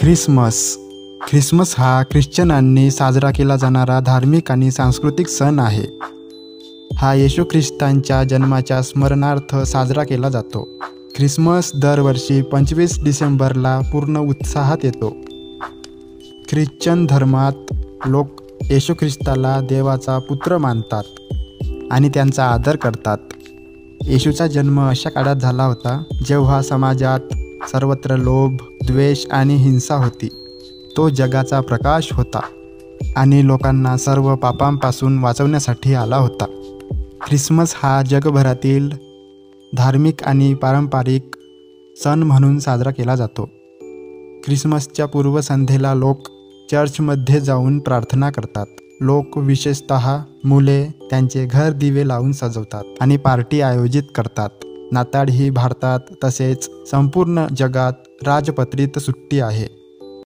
Christmas हा ख्रिश्चनांनी साजरा केला जाणारा धार्मिक आणि सांस्कृतिक सण आहे. हा येशू ख्रिस्तांच्या जन्माच्या स्मरणार्थ साजरा केला जातो. ख्रिसमस दरवर्षी 25 डिसेंबरला पूर्ण उत्साहात येतो. ख्रिश्चन धर्मात लोक येशू ख्रिस्ताला देवाचा पुत्र मानतात आणि त्यांचा आदर करतात. येशूचा जन्म अशा काळात झाला होता जेव्हा समाजात सर्वत्र लोभ, द्वेष आणि हिंसा होती. तो जगाचा प्रकाश होता आणि लोकांना सर्व पापांपासून वाचवण्यासाठी आला होता. ख्रिसमस हा जगभरातील धार्मिक आणि पारंपरिक सण म्हणून साजरा केला जातो. ख्रिसमसच्या पूर्वसंध्येला लोक चर्चमध्ये जाऊन प्रार्थना करतात. लोक विशेषतः मुले त्यांचे घर दिवे लावून सजवतात आणि पार्टी आयोजित करतात. नाताळ ही भारतात तसेच संपूर्ण जगात राजपत्रित सुट्टी आहे.